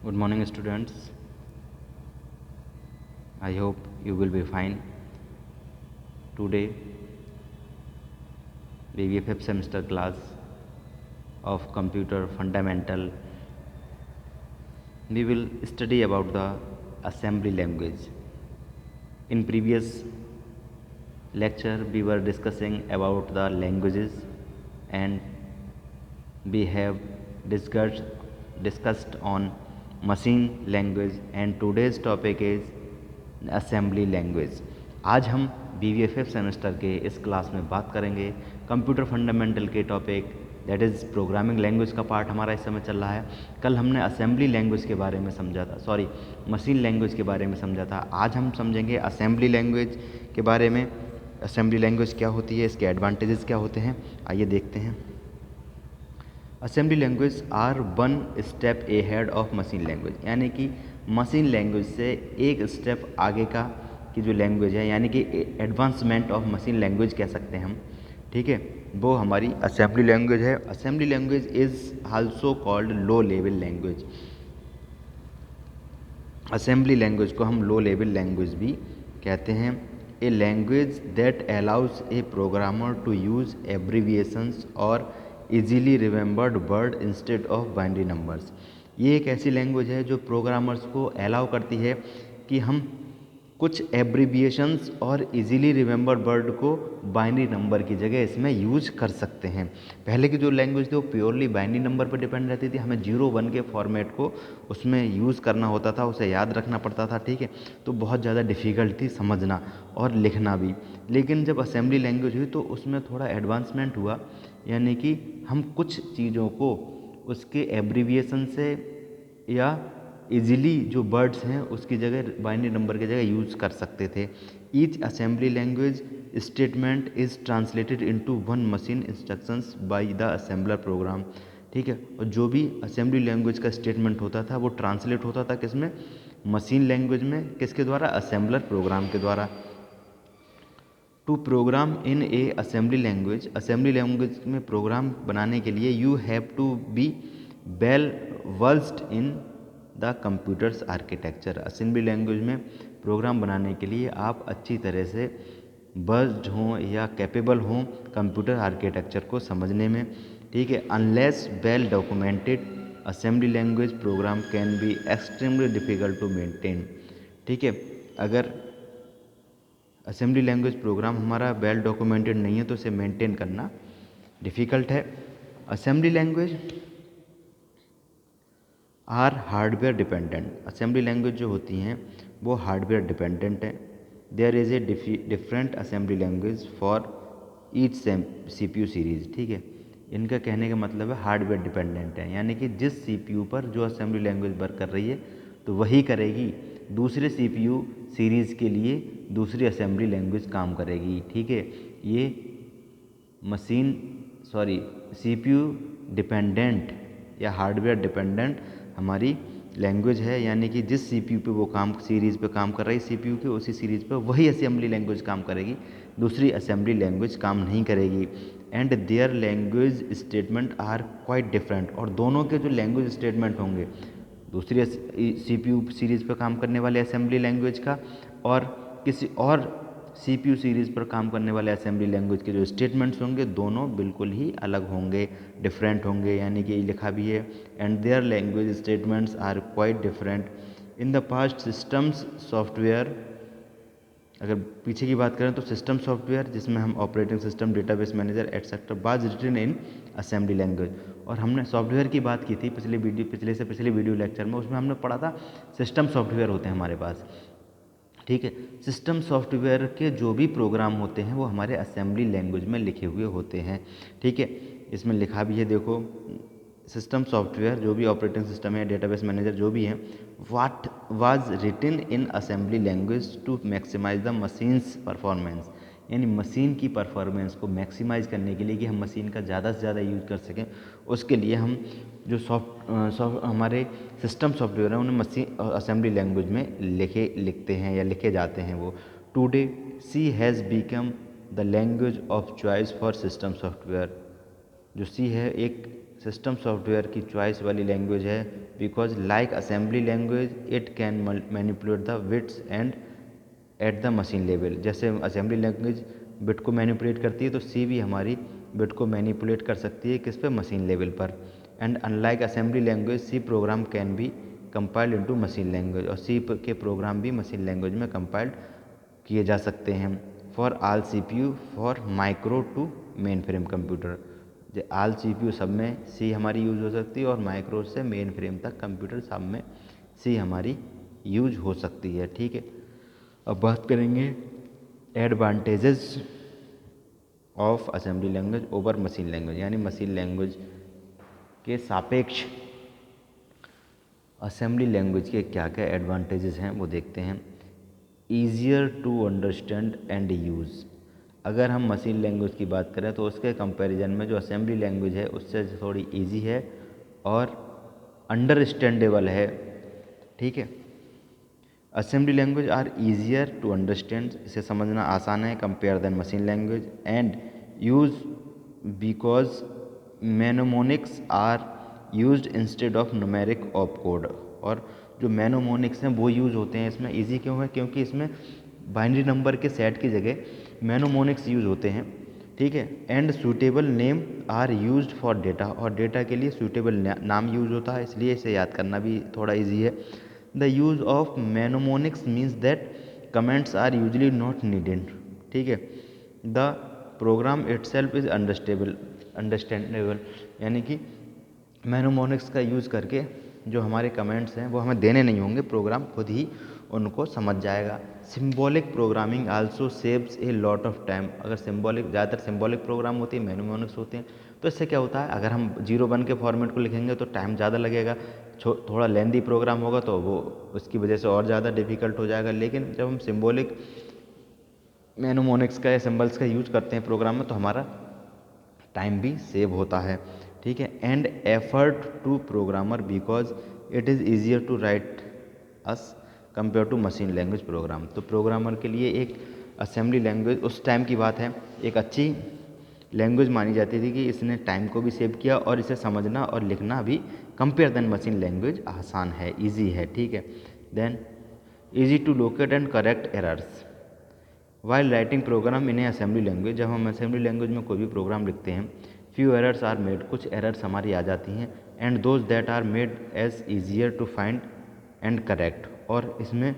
Good morning, students. I hope you will be fine. Today, we will fifth semester class of Computer Fundamental. We will study about the assembly language. In previous lecture, we were discussing about the languages, and we have discussed on machine language, and today's topic is assembly language. आज हम BVFF semester के इस class में बात करेंगे computer fundamental के topic, that is programming language का part हमारा इस समय चल रहा है। कल हमने असेंबली लैंग्वेज के बारे में समझा था, सॉरी मशीन लैंग्वेज के बारे में समझा था। आज हम समझेंगे असेंबली लैंग्वेज के बारे में। असेंबली लैंग्वेज क्या होती है, इसके एडवांटेजेस क्या होते हैं, आइए देखते हैं। Assembly language are one step ahead of machine language, यानी कि मशीन लैंग्वेज से एक स्टेप आगे का की जो लैंग्वेज है, यानी कि एडवांसमेंट ऑफ मशीन लैंग्वेज कह सकते हैं हम, ठीक है, वो हमारी असेंबली लैंग्वेज है। Assembly language is also called low level language. Assembly language को हम लो लेवल लैंग्वेज भी कहते हैं। A language that allows a programmer to use abbreviations और easily remembered word instead of binary numbers. ये एक ऐसी लैंग्वेज है जो प्रोग्रामर्स को अलाउ करती है कि हम कुछ एब्रीविएशंस और इजीली रिमेंबर्ड वर्ड को बाइनरी नंबर की जगह इसमें यूज कर सकते हैं। पहले की जो लैंग्वेज थी वो प्योरली बाइनरी नंबर पर डिपेंड रहती थी, हमें 0-1 के फॉर्मेट को उसमें यूज़ करना होता था, उसे याद रखना पड़ता था, ठीक है, तो बहुत ज़्यादा डिफ़िकल्ट थी समझना और लिखना भी। लेकिन जब असेंबली लैंग्वेज हुई तो उसमें थोड़ा एडवांसमेंट हुआ, यानी कि हम कुछ चीज़ों को उसके एब्रीविएशन से या इजीली जो वर्ड्स हैं उसकी जगह बाइनरी नंबर की जगह यूज़ कर सकते थे। Each assembly language statement is translated into one machine instructions by the assembler program, ठीक है, और जो भी असेंबली लैंग्वेज का स्टेटमेंट होता था वो ट्रांसलेट होता था किसमें, मशीन लैंग्वेज में, किसके द्वारा, असेंबलर प्रोग्राम के द्वारा। To program in a assembly language, assembly language में प्रोग्राम बनाने के लिए you have to be well versed in the computers architecture. Assembly language में प्रोग्राम बनाने के लिए आप अच्छी तरह से वर्स्ड हों या कैपेबल हों कंप्यूटर आर्किटेक्चर को समझने में, ठीक है। Unless well documented assembly language program can be extremely difficult to maintain, ठीक है। अगर असेंबली लैंग्वेज प्रोग्राम हमारा वेल डॉक्यूमेंटेड नहीं है तो इसे मेंटेन करना डिफ़िकल्ट है। Assembly language are hardware dependent, assembly language जो होती हैं वो हार्डवेयर डिपेंडेंट है। There is a different assembly language for each CPU series, ठीक है। इनका कहने का मतलब है हार्डवेयर डिपेंडेंट है, यानी कि जिस CPU पर जो असेंबली लैंग्वेज वर्क कर रही है तो वही करेगी, दूसरे CPU सीरीज़ के लिए दूसरी असेंबली लैंग्वेज काम करेगी, ठीक है। ये CPU डिपेंडेंट या हार्डवेयर डिपेंडेंट हमारी लैंग्वेज है, यानी कि जिस CPU पे वो काम सीरीज़ पे काम कर रही है CPU के, उसी सीरीज़ पे वही असेंबली लैंग्वेज काम करेगी, दूसरी असेंबली लैंग्वेज काम नहीं करेगी। And their language statement are quite different, और दोनों के जो लैंग्वेज स्टेटमेंट होंगे दूसरी CPU सीरीज़ पे काम करने वाले असेंबली लैंग्वेज का और किसी और CPU सीरीज़ पर काम करने वाले असेंबली लैंग्वेज के जो स्टेटमेंट्स होंगे दोनों बिल्कुल ही अलग होंगे, डिफरेंट होंगे, यानी कि लिखा भी है and their language statements are quite different. In the past systems software, अगर पीछे की बात करें तो सिस्टम सॉफ्टवेयर जिसमें हम operating system, database manager etcetera was written in assembly language, और हमने सॉफ्टवेयर की बात की थी पिछले वीडियो लेक्चर में, उसमें हमने पढ़ा था सिस्टम सॉफ्टवेयर होते हैं हमारे पास, ठीक है। सिस्टम सॉफ्टवेयर के जो भी प्रोग्राम होते हैं वो हमारे असेंबली लैंग्वेज में लिखे हुए होते हैं, ठीक है। इसमें लिखा भी है, देखो, सिस्टम सॉफ्टवेयर जो भी ऑपरेटिंग सिस्टम है, डेटाबेस मैनेजर जो भी है, what was written in assembly language to maximize the machine's performance, यानी मशीन की परफॉर्मेंस को मैक्सिमाइज करने के लिए कि हम मशीन का ज़्यादा से ज़्यादा यूज कर सकें, उसके लिए हम जो हमारे सिस्टम सॉफ्टवेयर हैं उन्हें मशीन असेंबली लैंग्वेज में लिखते हैं या लिखे जाते हैं वो। Today C has become the language of choice for system software, जो सी है एक सिस्टम सॉफ्टवेयर की चॉइस वाली लैंग्वेज है, because like assembly language it can manipulate the bits and at the machine level. जैसे असेंबली लैंग्वेज बिट को manipulate करती है, तो सी भी हमारी बिट को मैनिपुलेट कर सकती है, किस पे, मशीन लेवल पर। And unlike assembly language C program can be compiled into machine language, और सी के प्रोग्राम भी मशीन लैंग्वेज में कंपाइल्ड किए जा सकते हैं। For all CPU, for micro to mainframe computer. All CPU सब में सी हमारी यूज़ हो सकती है, और माइक्रो से मेन फ्रेम तक कंप्यूटर सब में सी हमारी यूज हो सकती है। ठीक है, अब बात करेंगे advantages of assembly language over machine language, यानी मशीन लैंग्वेज के सापेक्ष असेंबली लैंग्वेज के क्या क्या एडवांटेजेस हैं वो देखते हैं। Easier to understand and use. अगर हम मशीन लैंग्वेज की बात करें तो उसके कंपैरिजन में जो असेंबली लैंग्वेज है उससे थोड़ी इजी है और अंडरस्टैंडेबल है। ठीक है, assembly language are easier to understand, इसे समझना आसान है compare than machine language, and use because mnemonics are used instead of numeric opcode. और जो मैनोमोनिक्स हैं वो यूज़ होते हैं इसमें। इजी क्यों है? क्योंकि इसमें बाइनरी नंबर के सेट की जगह मैनोमोनिक्स यूज़ होते हैं। ठीक है, and suitable name are used for data, और डेटा के लिए सूटेबल नाम यूज होता है, इसलिए इसे याद करना भी थोड़ा ईजी है। The use of mnemonics means that comments are usually not needed. ठीक है, the program itself is understandable, यानी कि मैनोमोनिक्स का यूज़ करके जो हमारे कमेंट्स हैं वो हमें देने नहीं होंगे, प्रोग्राम खुद ही उनको समझ जाएगा। Symbolic programming also saves a lot of time. अगर ज़्यादातर सिंबॉलिक प्रोग्राम होती है, मैनोमोनिक्स होते हैं, तो इससे क्या होता है, अगर हम 0-1 के फॉर्मेट को लिखेंगे तो टाइम ज़्यादा लगेगा, थोड़ा लेंदी प्रोग्राम होगा तो वो उसकी वजह से और ज़्यादा डिफिकल्ट हो जाएगा। लेकिन जब हम सिंबॉलिक मैनोमोनिक्स का या सिंबल्स का यूज करते हैं प्रोग्राम में तो हमारा टाइम भी सेव होता है। ठीक है, and effort to programmer because it is easier to write as compare to machine language program. तो प्रोग्रामर के लिए एक असेंबली लैंग्वेज उस टाइम की बात है एक अच्छी लैंग्वेज मानी जाती थी कि इसने टाइम को भी सेव किया और इसे समझना और लिखना भी कंपेयर देन मशीन लैंग्वेज आसान है, ईजी है। ठीक है, then easy to locate and correct errors while writing program in a assembly language. जब हम असेंबली लैंग्वेज में कोई भी प्रोग्राम लिखते हैं, फ्यू एरर्स आर मेड, कुछ एरर्स हमारी आ जाती हैं, and those that are made as easier to find and correct. और इसमें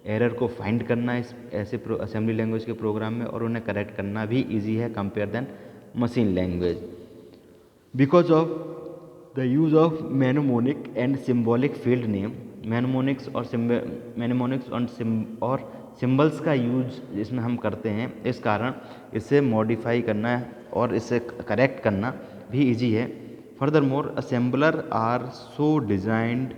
एरर को फाइंड करना इस ऐसे असेंबली लैंग्वेज के प्रोग्राम में और उन्हें करेक्ट करना भी ईजी है compare than machine language, because of the use of mnemonic and symbolic field name. Mnemonics और सिम्बल्स का यूज इसमें हम करते हैं, इस कारण इसे मॉडिफाई करना और इसे करेक्ट करना भी इजी है। Furthermore assembler are so designed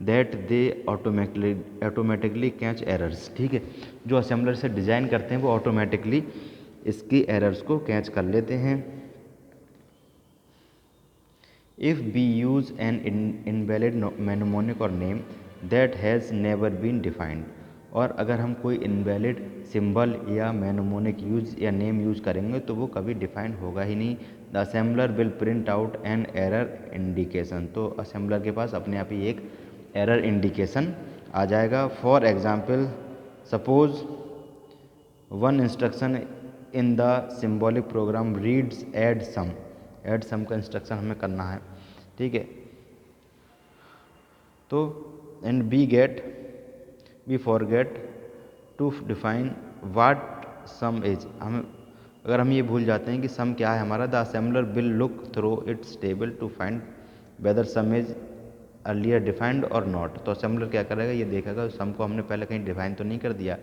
that they automatically catch errors. ठीक है, जो असेंबलर से डिज़ाइन करते हैं वो ऑटोमेटिकली इसकी एरर्स को कैच कर लेते हैं। If we use an invalid mnemonic और name that has never been defined, और अगर हम कोई इनवैलिड सिंबल या मैनोमोनिक यूज या नेम यूज करेंगे तो वो कभी डिफाइंड होगा ही नहीं। The assembler will print out an error indication, तो असेंबलर के पास अपने आप ही एक एरर इंडिकेशन आ जाएगा। For example, suppose one instruction in the symbolic program reads add sum का इंस्ट्रक्शन हमें करना है। ठीक है, तो and we forget to define what sum is. अगर हम ये भूल जाते हैं कि सम क्या है हमारा, the assembler will look through its table to find whether sum is earlier defined or not. तो असेंबलर क्या करेगा, ये देखेगा सम को हमने पहले कहीं डिफाइन तो नहीं कर दिया।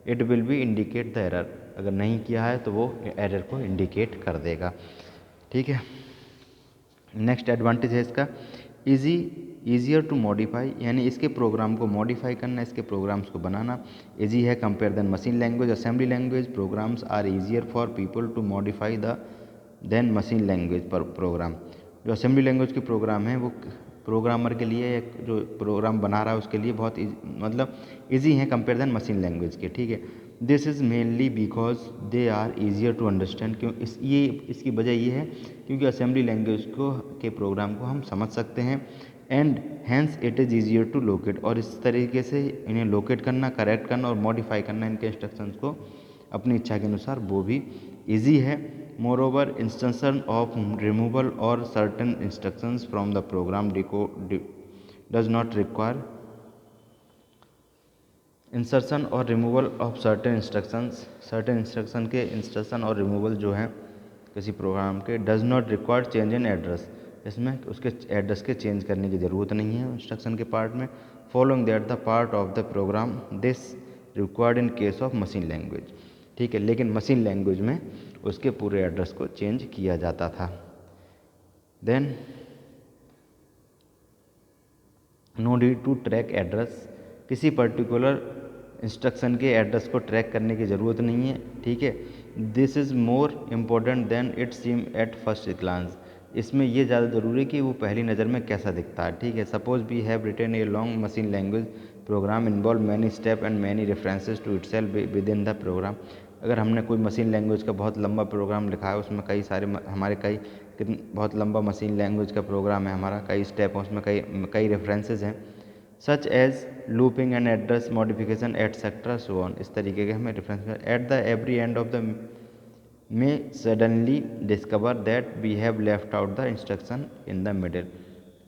It will be indicate the error, अगर नहीं किया है तो वो एरर को इंडिकेट कर देगा। ठीक है, नेक्स्ट एडवांटेज है इसका ईजियर टू मॉडिफाई, यानी इसके प्रोग्राम को मॉडिफाई करना, इसके प्रोग्राम्स को बनाना ईजी है compare than machine language. Assembly language programs are easier for people to modify than machine language पर प्रोग्राम। जो असेंबली लैंग्वेज के प्रोग्राम हैं वो प्रोग्रामर के लिए, एक जो प्रोग्राम बना रहा है उसके लिए बहुत ईजी हैं कंपेयर देन मशीन लैंग्वेज के। ठीक है, this is mainly because they are easier to understand. क्यों इसकी वजह ये है क्योंकि असेंबली लैंग्वेज को के प्रोग्राम को हम समझ सकते हैं, and hence it is easier to locate, और इस तरीके से इन्हें लोकेट करना, करेक्ट करना और मॉडिफाई करना इनके इंस्ट्रक्शंस को अपनी इच्छा के अनुसार वो भी ईजी है। Moreover instruction of removal or certain instructions from the program does not require insertion और रिमूवल ऑफ सर्टेन इंस्ट्रक्शन के इंसर्शन और रिमूवल जो हैं किसी प्रोग्राम के does not require change in address, इसमें उसके एड्रेस के चेंज करने की ज़रूरत नहीं है इंस्ट्रक्शन के पार्ट में। Following that the part of the program this required in case of machine language, ठीक है, लेकिन मशीन लैंग्वेज में उसके पूरे एड्रेस को चेंज किया जाता था। Then no need to track address, किसी पर्टिकुलर इंस्ट्रक्शन के एड्रेस को ट्रैक करने की ज़रूरत नहीं है, ठीक है। This is more important than it seem at first glance, इसमें ये ज़्यादा ज़रूरी है कि वो पहली नज़र में कैसा दिखता है, ठीक है। Suppose we have written a long machine language program involve many step and many references to itself within the program. अगर हमने कोई मशीन लैंग्वेज का बहुत लंबा प्रोग्राम लिखा है, उसमें कई सारे बहुत लंबा मशीन लैंग्वेज का प्रोग्राम है हमारा, कई स्टेप हैं उसमें, कई रेफरेंसेस हैं, such as looping and address modification etcetera so on, इस तरीके के हमें reference at the every end of the may suddenly discover that we have left out the instruction in the middle.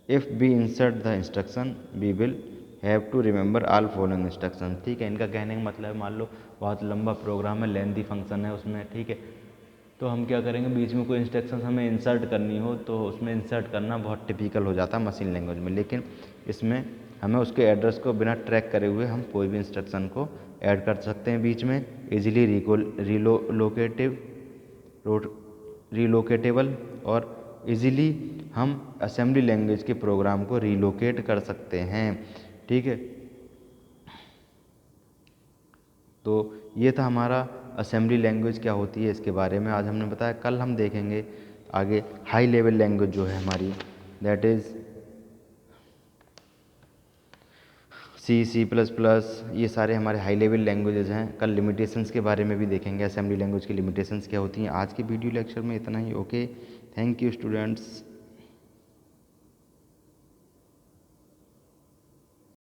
If we insert the instruction, we will have to remember all following instructions, ठीक है। इनका कहने का मतलब मान लो बहुत लंबा programme है, लेंथी फंक्शन है उसमें, ठीक है, तो हम क्या करेंगे, बीच में कोई इंस्ट्रक्शन हमें इंसर्ट करनी हो तो उसमें इंसर्ट करना बहुत टिपिकल हो जाता है मशीन लैंग्वेज में, लेकिन इसमें हमें उसके एड्रेस को बिना ट्रैक करे हुए हम कोई भी इंस्ट्रक्शन को ऐड कर सकते हैं बीच में, इजीली रिलोकेटेबल और इजीली हम असेंबली लैंग्वेज के प्रोग्राम को रिलोकेट कर सकते हैं, ठीक है। तो ये था हमारा असेंबली लैंग्वेज क्या होती है इसके बारे में आज हमने बताया। कल हम देखेंगे आगे हाई लेवल लैंग्वेज जो है हमारी, दैट इज़ C++, ये सारे हमारे हाई लेवल लैंग्वेजेस हैं। कल लिमिटेशंस के बारे में भी देखेंगे, असेंबली लैंग्वेज की लिमिटेशंस क्या होती हैं। आज के वीडियो लेक्चर में इतना ही। Okay, thank you students.